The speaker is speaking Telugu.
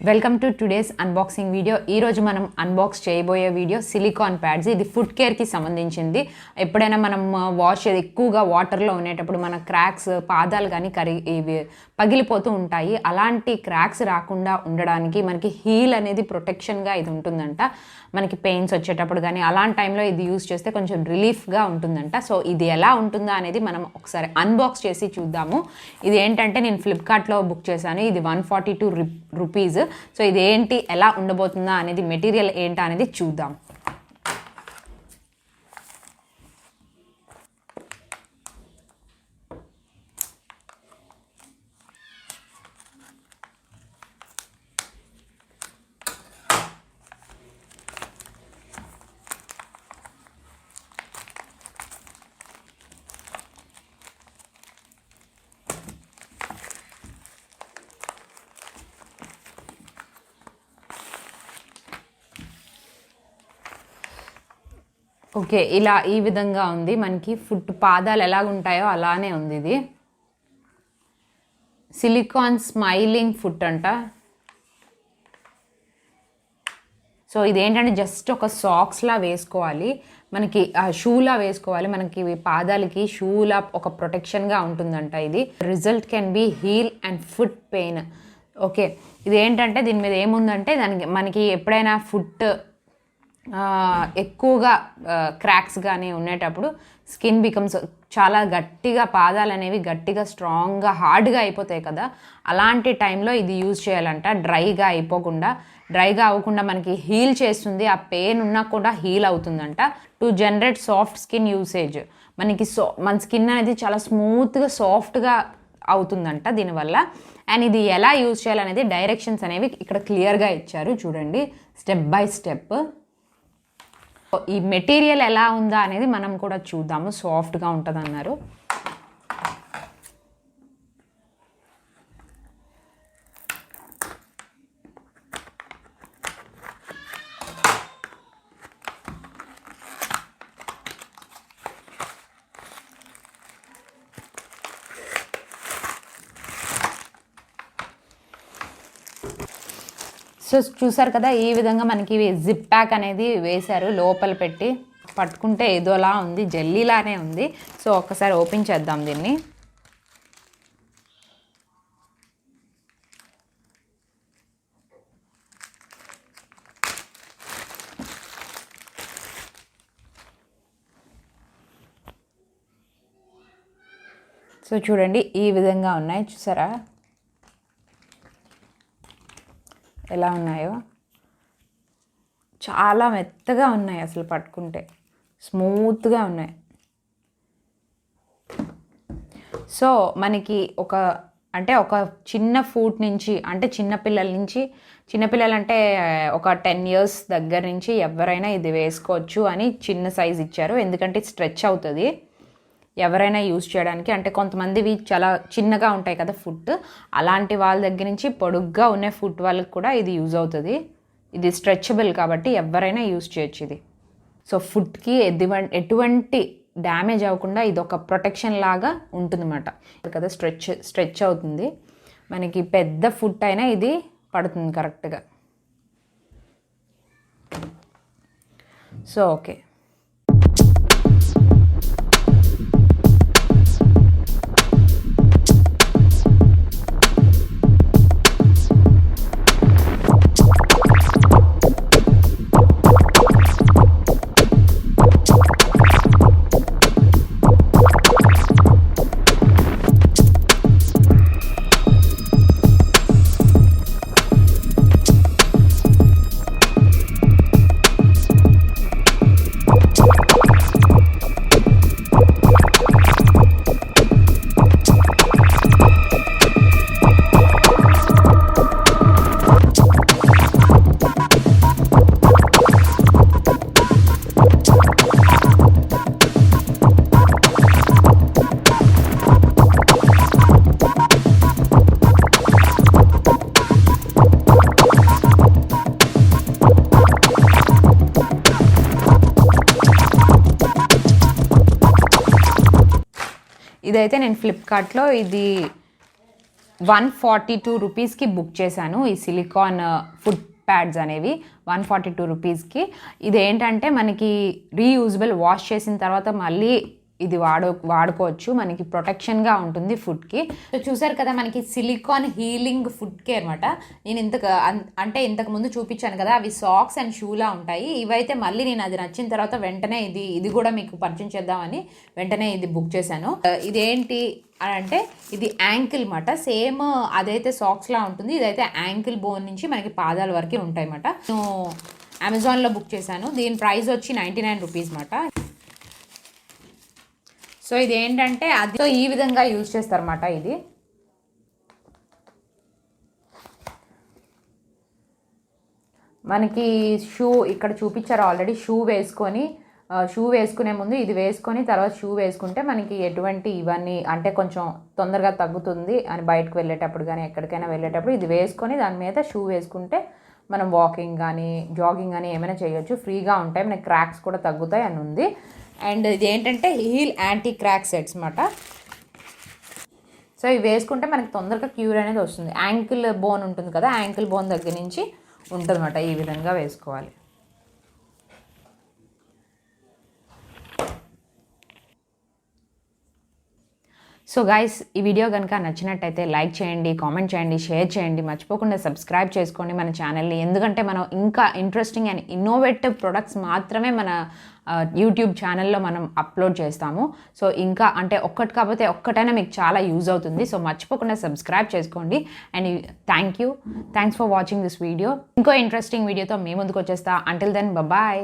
Welcome to today's unboxing video. ఈరోజు మనం అన్బాక్స్ చేయబోయే వీడియో సిలికాన్ ప్యాడ్స్. ఇది ఫుట్ కేర్కి సంబంధించింది. ఎప్పుడైనా మనం వాష్ ఎక్కువగా వాటర్లో ఉండేటప్పుడు మన క్రాక్స్ పాదాలు కానీ ఇవి పగిలిపోతూ ఉంటాయి. అలాంటి క్రాక్స్ రాకుండా ఉండడానికి మనకి హీల్ అనేది ప్రొటెక్షన్గా ఇది ఉంటుందంట. మనకి పెయిన్స్ వచ్చేటప్పుడు కానీ అలాంటి టైంలో ఇది యూస్ చేస్తే కొంచెం రిలీఫ్గా ఉంటుందంట. సో ఇది ఎలా ఉంటుందా అనేది మనం ఒకసారి అన్బాక్స్ చేసి చూద్దాము. ఇది ఏంటంటే నేను ఫ్లిప్కార్ట్లో బుక్ చేశాను. ఇది 142 రూపీస్. సో ఇది ఏంటి, ఎలా ఉండబోతుందా అనేది, మెటీరియల్ ఏంటా అనేది చూద్దాం. ఓకే, ఇలా ఈ విధంగా ఉంది. మనకి ఫుట్ పాదాలు ఎలాగుంటాయో అలానే ఉంది. ఇది సిలికాన్ స్మైలింగ్ ఫుట్ అంట. సో ఇదేంటంటే జస్ట్ ఒక సాక్స్లా వేసుకోవాలి, మనకి షూలా వేసుకోవాలి. మనకి పాదాలకి షూలా ఒక ప్రొటెక్షన్గా ఉంటుందంట. ఇది result can be heel and foot pain. Okay, ఇది ఏంటంటే దీని మీద ఏముందంటే మనకి ఎప్పుడైనా ఫుట్ ఎక్కువగా క్రాక్స్ కానీ ఉండేటప్పుడు స్కిన్ బికమ్స్ చాలా గట్టిగా, పాదాలు అనేవి గట్టిగా స్ట్రాంగ్గా హార్డ్గా అయిపోతాయి కదా, అలాంటి టైంలో ఇది యూజ్ చేయాలంట. డ్రైగా అవ్వకుండా మనకి హీల్ చేస్తుంది. ఆ పెయిన్ ఉన్నా కూడా హీల్ అవుతుందంట. To generate soft skin usage, మనకి మన స్కిన్ అనేది చాలా స్మూత్గా సాఫ్ట్గా అవుతుందంట దీనివల్ల. అండ్ ఇది ఎలా యూజ్ చేయాలనేది డైరెక్షన్స్ అనేవి ఇక్కడ క్లియర్గా ఇచ్చారు చూడండి, స్టెప్ బై స్టెప్. ఈ మెటీరియల్ ఎలా ఉందా అనేది మనం కూడా చూద్దాము. సాఫ్ట్గా ఉంటుంది అన్నారు. సో చూసారు కదా, ఈ విధంగా మనకి జిప్ ప్యాక్ అనేది వేశారు. లోపల పెట్టి పట్టుకుంటే ఏదోలా ఉంది, జెల్లీలానే ఉంది. సో ఒక్కసారి ఓపెన్ చేద్దాం దీన్ని. సో చూడండి, ఈ విధంగా ఉన్నాయి. చూసారా ఎలా ఉన్నాయో? చాలా మెత్తగా ఉన్నాయి, అసలు పట్టుకుంటే స్మూత్గా ఉన్నాయి. సో మనకి ఒక చిన్న ఫూట్ నుంచి, అంటే చిన్నపిల్లలంటే ఒక 10 years దగ్గర నుంచి ఎవరైనా ఇది వేసుకోవచ్చు అని చిన్న సైజ్ ఇచ్చారు. ఎందుకంటే స్ట్రెచ్ అవుతుంది, ఎవరైనా యూజ్ చేయడానికి. అంటే కొంతమందివి చాలా చిన్నగా ఉంటాయి కదా ఫుట్, అలాంటి వాళ్ళ దగ్గర నుంచి పొడుగ్గా ఉన్న ఫుట్ వాళ్ళకి కూడా ఇది యూజ్ అవుతుంది. ఇది స్ట్రెచబుల్ కాబట్టి ఎవరైనా యూజ్ చేయొచ్చు ఇది. సో ఫుట్కి ఎటువంటి డ్యామేజ్ అవ్వకుండా ఇది ఒక ప్రొటెక్షన్ లాగా ఉంటుందన్నమాట కదా. స్ట్రెచ్ అవుతుంది, మనకి పెద్ద ఫుట్ అయినా ఇది పడుతుంది కరెక్ట్గా. సో ఓకే, ఇదైతే నేను ఫ్లిప్కార్ట్లో ఇది 142 రూపీస్కి బుక్ చేశాను ఈ సిలికాన్ ఫుట్ ప్యాడ్స్ అనేవి 142 రూపీస్కి. ఇదేంటంటే మనకి రీయూజబుల్, వాష్ చేసిన తర్వాత మళ్ళీ ఇది వాడుకోవచ్చు, మనకి ప్రొటెక్షన్గా ఉంటుంది ఫుట్కి. సో చూసారు కదా మనకి సిలికాన్ హీలింగ్ ఫుట్ కేర్ అనమాట. నేను ఇంతకు ముందు చూపించాను కదా, అవి సాక్స్ అండ్ షూలా ఉంటాయి. ఇవైతే మళ్ళీ నేను అది నచ్చిన తర్వాత వెంటనే ఇది కూడా మీకు పరిచయం చేద్దామని వెంటనే ఇది బుక్ చేశాను. ఇదేంటి అని అంటే ఇది యాంకిల్ మాట, సేమ్ అదైతే సాక్స్లా ఉంటుంది, ఇదైతే యాంకిల్ బోన్ నుంచి మనకి పాదాల వరకు ఉంటాయి అన్నమాట. నేను అమెజాన్లో బుక్ చేశాను, దీని ప్రైస్ వచ్చి 99 రూపీస్ మాట. సో ఇది ఏంటంటే అది ఈ విధంగా యూజ్ చేస్తారన్నమాట. ఇది మనకి షూ ఇక్కడ చూపించారు ఆల్రెడీ. షూ వేసుకునే ముందు ఇది వేసుకొని తర్వాత షూ వేసుకుంటే మనకి ఎటువంటి ఇవన్నీ అంటే కొంచెం తొందరగా తగ్గుతుంది అని, బయటకు వెళ్ళేటప్పుడు కానీ ఎక్కడికైనా వెళ్ళేటప్పుడు ఇది వేసుకొని దాని మీద షూ వేసుకుంటే మనం వాకింగ్ కానీ జాగింగ్ కానీ ఏమైనా చేయొచ్చు, ఫ్రీగా ఉంటాయి, మనకి క్రాక్స్ కూడా తగ్గుతాయి అని ఉంది. అండ్ ఇది ఏంటంటే హీల్ యాంటీ క్రాక్ సెట్స్ అన్నమాట. సో ఇవి వేసుకుంటే మనకి తొందరగా క్యూర్ అనేది వస్తుంది. యాంకిల్ బోన్ ఉంటుంది కదా, యాంకిల్ బోన్ దగ్గర నుంచి ఉంటుంది అన్నమాట. ఈ విధంగా వేసుకోవాలి. సో గైస్, ఈ వీడియో కనుక నచ్చినట్టయితే లైక్ చేయండి, కామెంట్ చేయండి, షేర్ చేయండి, మర్చిపోకుండా సబ్స్క్రైబ్ చేసుకోండి మన ఛానల్ని. ఎందుకంటే మనం ఇంకా ఇంట్రెస్టింగ్ అండ్ ఇన్నోవేటివ్ ప్రొడక్ట్స్ మాత్రమే మన యూట్యూబ్ ఛానల్లో మనం అప్లోడ్ చేస్తాము. సో ఇంకా అంటే ఒక్కటి కాకపోతే ఒక్కటైనా మీకు చాలా యూజ్ అవుతుంది. సో మర్చిపోకుండా సబ్స్క్రైబ్ చేసుకోండి. And thanks for watching this video. ఇంకో ఇంట్రెస్టింగ్ వీడియోతో మీ ముందుకు వచ్చేస్తా. Until then bye.